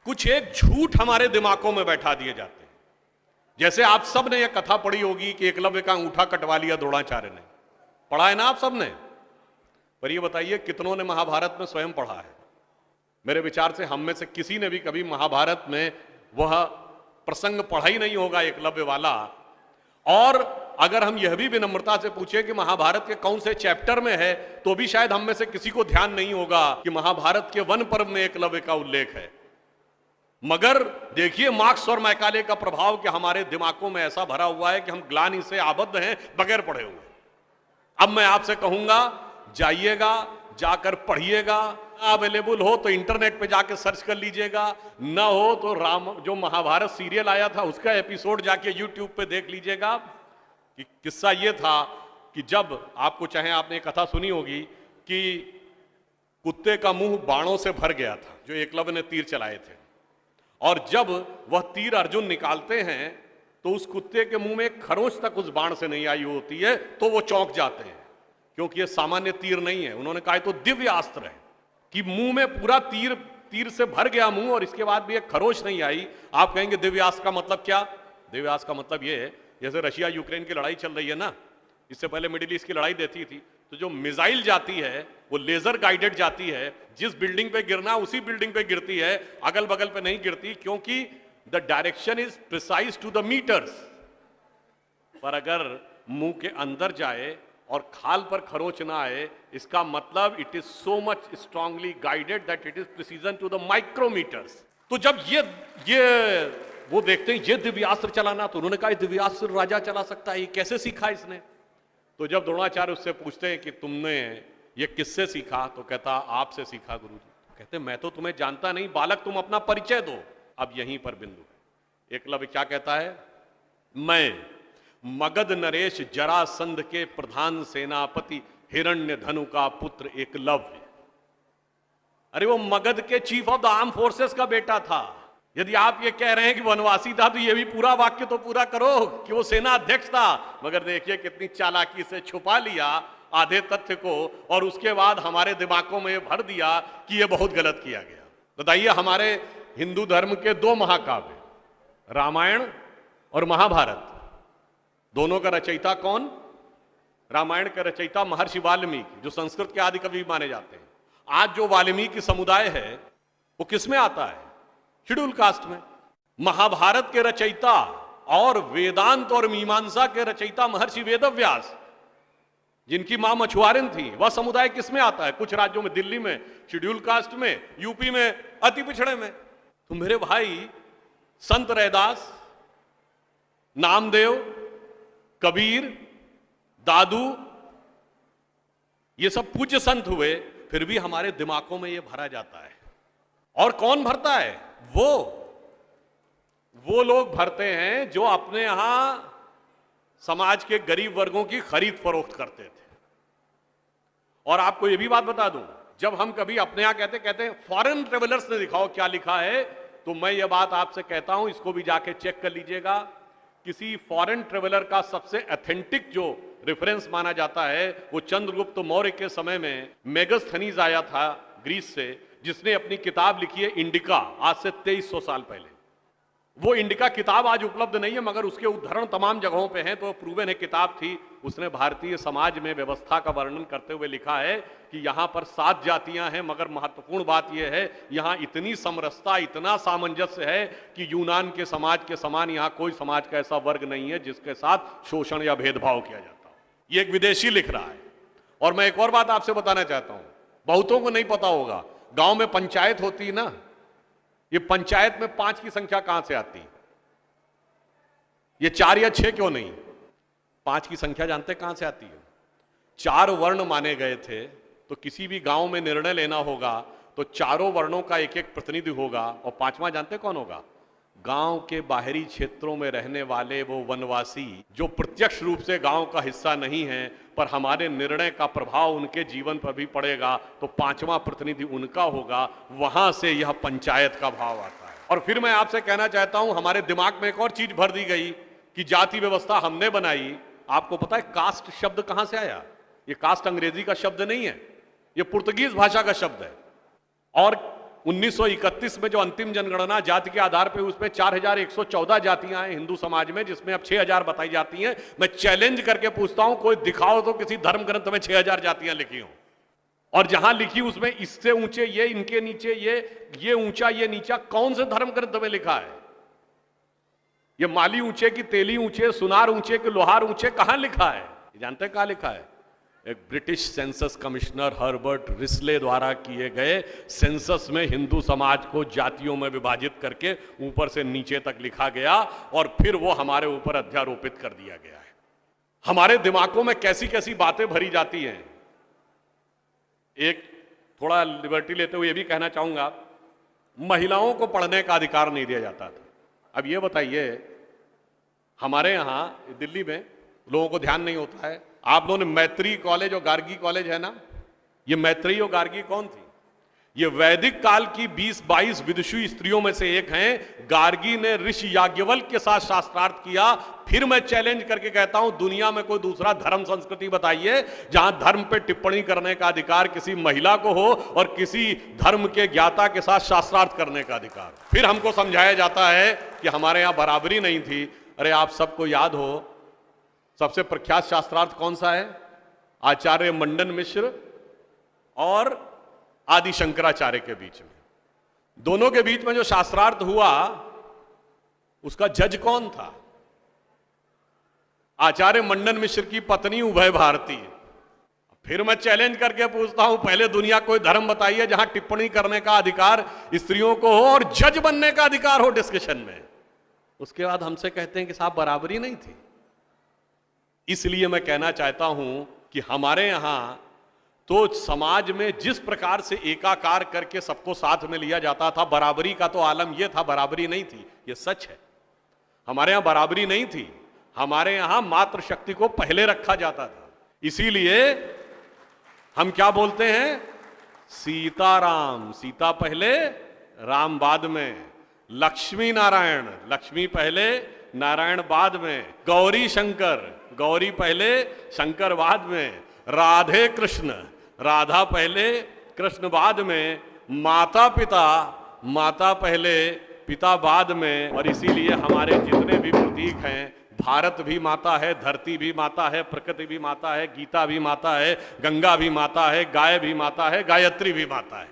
कुछ एक झूठ हमारे दिमागों में बैठा दिए जाते हैं। जैसे आप सब ने यह कथा पढ़ी होगी कि एकलव्य का अंगूठा कटवा लिया द्रोणाचार्य ने, पढ़ा है ना आप सब ने? पर यह बताइए कितनों ने महाभारत में स्वयं पढ़ा है? मेरे विचार से हम में से किसी ने भी कभी महाभारत में वह प्रसंग पढ़ा ही नहीं होगा एकलव्य वाला। और अगर हम यह भी विनम्रता से पूछें कि महाभारत के कौन से चैप्टर में है, तो भी शायद हम में से किसी को ध्यान नहीं होगा कि महाभारत के वन पर्व में एकलव्य का उल्लेख है। मगर देखिए मार्क्स और मैकाले का प्रभाव कि हमारे दिमागों में ऐसा भरा हुआ है कि हम ग्लानि से आबद्ध हैं बगैर पढ़े हुए। अब मैं आपसे कहूंगा, जाइएगा, जाकर पढ़िएगा। अवेलेबल हो तो इंटरनेट पे जाके सर्च कर लीजिएगा, ना हो तो जो महाभारत सीरियल आया था उसका एपिसोड जाके यूट्यूब पे देख लीजिएगा। कि किस्सा ये था कि जब आपको, चाहे आपने कथा सुनी होगी कि कुत्ते का मुंह बाणों से भर गया था जो एकलव्य ने तीर चलाए थे, और जब वह तीर अर्जुन निकालते हैं तो उस कुत्ते के मुंह में खरोंच तक उस बाण से नहीं आई होती है, तो वो चौंक जाते हैं क्योंकि ये सामान्य तीर नहीं है। उन्होंने कहा तो दिव्य अस्त्र है कि मुंह में पूरा तीर से भर गया मुंह और इसके बाद भी एक खरोंच नहीं आई। आप कहेंगे दिव्यास्त्र का मतलब क्या? दिव्यास्त्र का मतलब ये है, जैसे रशिया यूक्रेन की लड़ाई चल रही है ना, इससे पहले मिडिल ईस्ट की लड़ाई देती थी, तो जो मिसाइल जाती है वो लेजर गाइडेड जाती है, जिस बिल्डिंग पे गिरना उसी बिल्डिंग पे गिरती है, अगल बगल पे नहीं गिरती, क्योंकि the direction is precise to the meters. पर अगर मुंह के अंदर जाए और खाल पर खरोंच ना आए, इसका मतलब it is so much strongly guided that it is precision to the micrometers. तो जब ये वो देखते हैं ये दिव्यास्त्र चलाना, तो उन्होंने कहा दिव्यास्त्र राजा चला सकता है, ये कैसे सीखा इसने? तो जब द्रोणाचार्य उससे पूछते हैं कि तुमने ये किससे सीखा, तो कहता आपसे सीखा गुरुजी। कहते मैं तो तुम्हें जानता नहीं बालक, तुम अपना परिचय दो। अब यहीं पर बिंदु है। एकलव्य क्या कहता है? मैं मगध नरेश जरासंध के प्रधान सेनापति हिरण्य धनु का पुत्र एकलव्य। अरे वो मगध के chief of the arm forces का बेटा था। यदि आप ये कह रहे हैं कि वनवासी था, तो ये भी पूरा वाक्य तो पूरा करो कि वो सेना अध्यक्ष था। मगर देखिए कितनी चालाकी से छुपा लिया आधे तथ्य को, और उसके बाद हमारे दिमागों में भर दिया कि ये बहुत गलत किया गया। बताइए, हमारे हिंदू धर्म के दो महाकाव्य रामायण और महाभारत, दोनों का रचयिता कौन? रामायण का रचयिता महर्षि वाल्मीकि, जो संस्कृत के आदि कवि माने जाते हैं। आज जो वाल्मीकि समुदाय है वो किसमें आता है? शेड्यूल कास्ट में। महाभारत के रचयिता और वेदांत और मीमांसा के रचयिता महर्षि वेदव्यास, जिनकी मां मछुआरिन थी, वह समुदाय किसमें आता है? कुछ राज्यों में, दिल्ली में शेड्यूल कास्ट में, यूपी में अति पिछड़े में। तो मेरे भाई, संत रैदास, नामदेव, कबीर, दादू, ये सब पूज्य संत हुए, फिर भी हमारे दिमागों में ये भरा जाता है। और कौन भरता है? वो लोग भरते हैं जो अपने यहां समाज के गरीब वर्गों की खरीद फरोख्त करते थे। और आपको यह भी बात बता दूं, जब हम कभी अपने यहां कहते हैं फॉरेन ट्रेवलर्स ने दिखाओ क्या लिखा है, तो मैं ये बात आपसे कहता हूं, इसको भी जाके चेक कर लीजिएगा। किसी फॉरेन ट्रेवलर का सबसे ऑथेंटिक जो रेफरेंस माना जाता है, वो चंद्रगुप्त मौर्य के समय में मेगस्थनीज आया था ग्रीस से, जिसने अपनी किताब लिखी है इंडिका, आज से 2300 साल पहले। वो इंडिका किताब आज उपलब्ध नहीं है, मगर उसके उद्धरण तमाम जगहों पे हैं, तो प्रूवन है किताब थी। उसने भारतीय समाज में व्यवस्था का वर्णन करते हुए लिखा है कि यहां पर 7 जातियां हैं, मगर महत्वपूर्ण बात यह है यहां इतनी समरसता, इतना सामंजस्य है कि यूनान के समाज के समान यहां कोई समाज का ऐसा वर्ग नहीं है जिसके साथ शोषण या भेदभाव किया जाता हो। ये एक विदेशी लिख रहा है। और मैं एक और बात आपसे बताना चाहता हूं, बहुतों को नहीं पता होगा, गांव में पंचायत होती है ना, ये पंचायत में 5 की संख्या कहां से आती? ये 4 या 6 क्यों नहीं? 5 की संख्या जानते कहां से आती है? 4 वर्ण माने गए थे, तो किसी भी गांव में निर्णय लेना होगा तो चारों वर्णों का एक एक प्रतिनिधि होगा, और 5वां जानते कौन होगा? गांव के बाहरी क्षेत्रों में रहने वाले वो वनवासी जो प्रत्यक्ष रूप से गांव का हिस्सा नहीं है, पर हमारे निर्णय का प्रभाव उनके जीवन पर भी पड़ेगा, तो 5वां प्रतिनिधि उनका होगा। वहां से यह पंचायत का भाव आता है। और फिर मैं आपसे कहना चाहता हूं, हमारे दिमाग में एक और चीज भर दी गई कि जाति व्यवस्था हमने बनाई। आपको पता है कास्ट शब्द कहां से आया? ये कास्ट अंग्रेजी का शब्द नहीं है, ये पुर्तगीज भाषा का शब्द है। और 1931 में जो अंतिम जनगणना जाति के आधार पर, उसमें 4114 जातियां हैं हिंदू समाज में, जिसमें अब 6000 बताई जाती हैं। मैं चैलेंज करके पूछता हूं, कोई दिखाओ तो किसी धर्म ग्रंथ में 6000 जातियां लिखी हों, और जहां लिखी उसमें इससे ऊंचे ये, इनके नीचे ये ऊंचा ये नीचा, कौन से धर्म ग्रंथ में लिखा है? ये माली ऊंचे की तेली ऊंचे, सुनार ऊंचे कि लोहार ऊंचे, कहां लिखा है? जानते हैं कहां लिखा है? एक British census commissioner Herbert Risley द्वारा किए गए सेंसस में हिंदू समाज को जातियों में विभाजित करके ऊपर से नीचे तक लिखा गया, और फिर वो हमारे ऊपर अध्यारोपित कर दिया गया है। हमारे दिमागों में कैसी कैसी बातें भरी जाती हैं। एक थोड़ा लिबर्टी लेते हुए ये भी कहना चाहूंगा, महिलाओं को पढ़ने का अधिकार नहीं दिया जाता था। अब ये बताइए, हमारे यहां दिल्ली में लोगों को ध्यान नहीं होता है, आप लोगों ने मैत्री कॉलेज और गार्गी कॉलेज है ना, ये मैत्री और गार्गी कौन थी? ये वैदिक काल की 20-22 विदुषी स्त्रियों में से एक हैं। गार्गी ने ऋषि याज्ञवल्क्य के साथ शास्त्रार्थ किया। फिर मैं चैलेंज करके कहता हूं, दुनिया में कोई दूसरा धर्म संस्कृति बताइए जहां धर्म पे टिप्पणी करने का अधिकार किसी महिला को हो और किसी धर्म के ज्ञाता के साथ शास्त्रार्थ करने का अधिकार। फिर हमको समझाया जाता है कि हमारे यहां बराबरी नहीं थी। अरे आप सबको याद हो, सबसे प्रख्यात शास्त्रार्थ कौन सा है? आचार्य मंडन मिश्र और आदि शंकराचार्य के बीच में। दोनों के बीच में जो शास्त्रार्थ हुआ, उसका जज कौन था? आचार्य मंडन मिश्र की पत्नी उभय भारती। फिर मैं चैलेंज करके पूछता हूं, पहले दुनिया कोई धर्म बताइए जहां टिप्पणी करने का अधिकार स्त्रियों को हो और जज बनने का अधिकार हो डिस्कशन में। उसके बाद हमसे कहते हैं कि साहब बराबरी नहीं थी। इसलिए मैं कहना चाहता हूं कि हमारे यहां तो समाज में जिस प्रकार से एकाकार करके सबको साथ में लिया जाता था, बराबरी का तो आलम यह था, बराबरी नहीं थी, यह सच है। हमारे यहां बराबरी नहीं थी। हमारे यहां मातृशक्ति को पहले रखा जाता था। इसीलिए हम क्या बोलते हैं? सीताराम, सीता पहले राम बाद में। लक्ष्मी नारायण, लक्ष्मी पहले नारायण बाद में। गौरी शंकर, गौरी पहले शंकर बाद में। राधे कृष्ण, राधा पहले कृष्ण बाद में। माता पिता, माता पहले पिता बाद में। और इसीलिए हमारे जितने भी प्रतीक हैं, भारत भी माता है, धरती भी माता है, प्रकृति भी माता है, गीता भी माता है, गंगा भी माता है, गाय भी माता है, गायत्री भी माता है।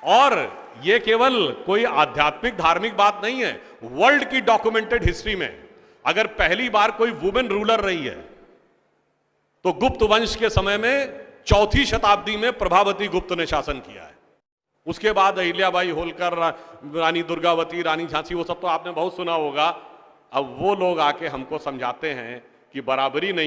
और ये केवल कोई आध्यात्मिक धार्मिक बात नहीं है। वर्ल्ड की डॉक्यूमेंटेड हिस्ट्री में अगर पहली बार कोई वुमेन रूलर रही है तो गुप्त वंश के समय में 4वीं शताब्दी में प्रभावती गुप्त ने शासन किया है। उसके बाद अहिल्याबाई होलकर, रानी दुर्गावती, रानी झांसी, वो सब तो आपने बहुत सुना होगा। अब वो लोग आके हमको समझाते हैं कि बराबरी नहीं